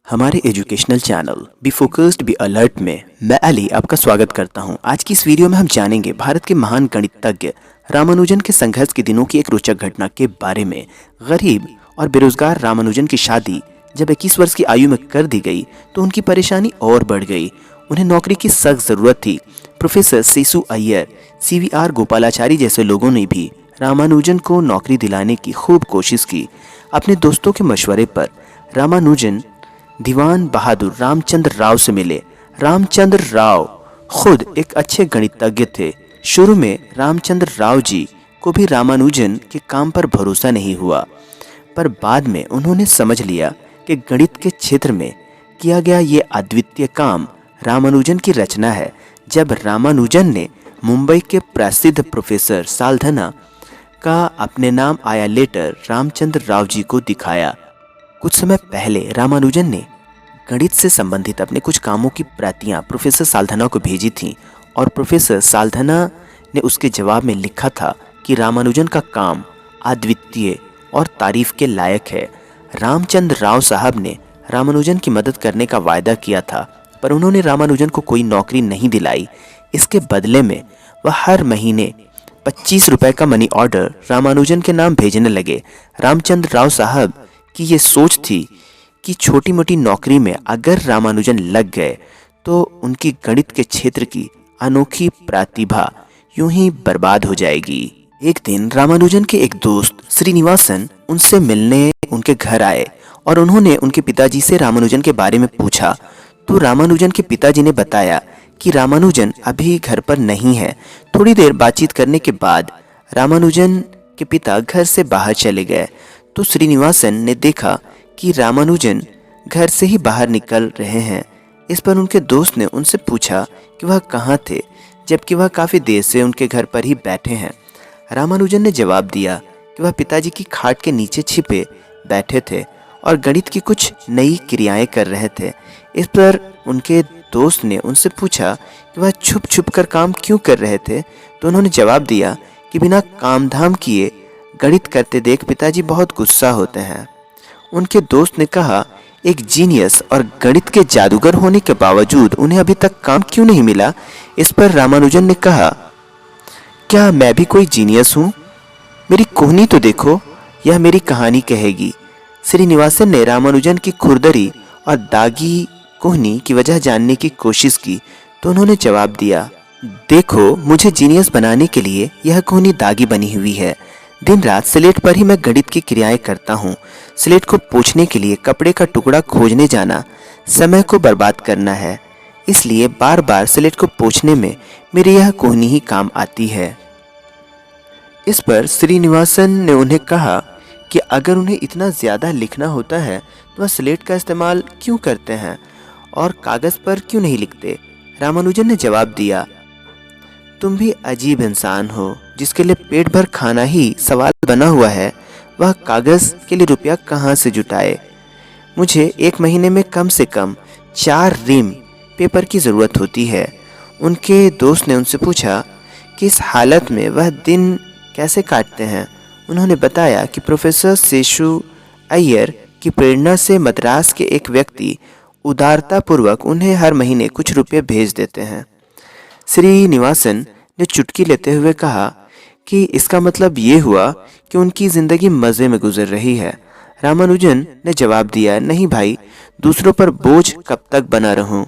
हमारे educational channel be focused be alert में मैं अली आपका स्वागत करता हूं। आज की इस वीडियो में हम जानेंगे भारत के महान गणितज्ञ रामानुजन के संघर्ष के दिनों की एक रोचक घटना के बारे में। गरीब और बेरोजगार रामानुजन की शादी जब 21 वर्ष की आयु में कर दी गई तो उनकी परेशानी और बढ़ गई। उन्हें नौकरी की सख्त ज़रूरत थी। प्रोफेसर सेसु अय्यर, CVR गोपालाचारी जैसे लोगों ने भी रामानुजन को नौकरी दिलाने की खूब कोशिश की। अपने दोस्तों के मशवरे पर रामानुजन दीवान बहादुर रामचंद्र राव से मिले। रामचंद्र राव खुद एक अच्छे गणितज्ञ थे। शुरू में रामचंद्र राव जी को भी रामानुजन के काम पर भरोसा नहीं हुआ, पर बाद में उन्होंने समझ लिया कि गणित के क्षेत्र में किया गया ये अद्वितीय काम रामानुजन की रचना है। जब रामानुजन ने मुंबई के प्रसिद्ध प्रोफेसर साल्धना का अपने नाम आया लेटर रामचंद्र राव जी को दिखाया। कुछ समय पहले रामानुजन ने गणित से संबंधित अपने कुछ कामों की प्रतियां प्रोफेसर साल्धना को भेजी थीं और प्रोफेसर साल्धना ने उसके जवाब में लिखा था कि रामानुजन का काम अद्वितीय और तारीफ के लायक है। रामचंद्र राव साहब ने रामानुजन की मदद करने का वायदा किया था, पर उन्होंने रामानुजन को कोई नौकरी नहीं दिलाई। इसके बदले में वह हर महीने 25 रुपए का मनी ऑर्डर रामानुजन के नाम भेजने लगे। रामचंद्र राव साहब की ये सोच थी कि छोटी मोटी नौकरी में अगर रामानुजन लग गए तो उनकी गणित के क्षेत्र की अनोखी प्रतिभा यूं ही बर्बाद हो जाएगी। एक दिन रामानुजन के एक दोस्त श्रीनिवासन उनसे मिलने उनके घर आए और उन्होंने उनके पिताजी से रामानुजन के बारे में पूछा तो रामानुजन के पिताजी ने बताया कि रामानुजन अभी घर पर नहीं है। थोड़ी देर बातचीत करने के बाद रामानुजन के पिता घर से बाहर चले गए तो श्रीनिवासन ने देखा कि रामानुजन घर से ही बाहर निकल रहे हैं। इस पर उनके दोस्त ने उनसे पूछा कि वह कहाँ थे, जबकि वह काफ़ी देर से उनके घर पर ही बैठे हैं। रामानुजन ने जवाब दिया कि वह पिताजी की खाट के नीचे छिपे बैठे थे और गणित की कुछ नई क्रियाएं कर रहे थे। इस पर उनके दोस्त ने उनसे पूछा कि वह छुप छुप कर काम क्यों कर रहे थे, तो उन्होंने जवाब दिया कि बिना काम धाम किए गणित करते देख पिताजी बहुत गुस्सा होते हैं। उनके दोस्त ने कहा, एक जीनियस और गणित के जादूगर होने के बावजूद उन्हें अभी तक काम क्यों नहीं मिला। इस पर रामानुजन ने कहा, क्या मैं भी कोई जीनियस हूँ? मेरी कोहनी तो देखो, यह मेरी कहानी कहेगी। श्रीनिवासन ने रामानुजन की खुरदरी और दागी कोहनी की वजह जानने की कोशिश की तो उन्होंने जवाब दिया, देखो मुझे जीनियस बनाने के लिए यह कोहनी दागी बनी हुई है। दिन रात स्लेट पर ही मैं गणित की क्रियाएं करता हूँ। स्लेट को पोंछने के लिए कपड़े का टुकड़ा खोजने जाना समय को बर्बाद करना है, इसलिए बार बार स्लेट को पोंछने में मेरी यह कोहनी ही काम आती है। इस पर श्रीनिवासन ने उन्हें कहा कि अगर उन्हें इतना ज़्यादा लिखना होता है तो वह स्लेट का इस्तेमाल क्यों करते हैं और कागज़ पर क्यों नहीं लिखते। रामानुजन ने जवाब दिया, तुम भी अजीब इंसान हो, जिसके लिए पेट भर खाना ही सवाल बना हुआ है, वह कागज़ के लिए रुपया कहाँ से जुटाए। मुझे एक महीने में कम से कम 4 रीम पेपर की ज़रूरत होती है। उनके दोस्त ने उनसे पूछा कि इस हालत में वह दिन कैसे काटते हैं। उन्होंने बताया कि प्रोफेसर सेसु अय्यर की प्रेरणा से मद्रास के एक व्यक्ति उदारतापूर्वक उन्हें हर महीने कुछ रुपये भेज देते हैं। श्रीनिवासन ने चुटकी लेते हुए कहा कि इसका मतलब ये हुआ कि उनकी ज़िंदगी मज़े में गुजर रही है। रामानुजन ने जवाब दिया, नहीं भाई, दूसरों पर बोझ कब तक बना रहूं।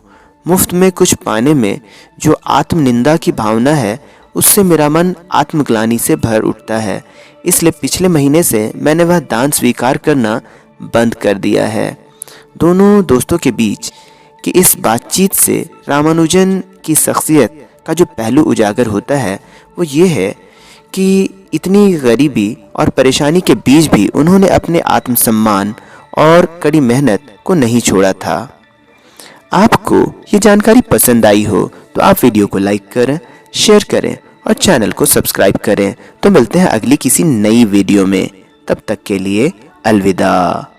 मुफ्त में कुछ पाने में जो आत्मनिंदा की भावना है उससे मेरा मन आत्मग्लानि से भर उठता है, इसलिए पिछले महीने से मैंने वह दान स्वीकार करना बंद कर दिया है। दोनों दोस्तों के बीच की इस बातचीत से रामानुजन की शख्सियत का जो पहलू उजागर होता है वो ये है कि इतनी गरीबी और परेशानी के बीच भी उन्होंने अपने आत्मसम्मान और कड़ी मेहनत को नहीं छोड़ा था। आपको ये जानकारी पसंद आई हो तो आप वीडियो को लाइक करें, शेयर करें और चैनल को सब्सक्राइब करें। तो मिलते हैं अगली किसी नई वीडियो में, तब तक के लिए अलविदा।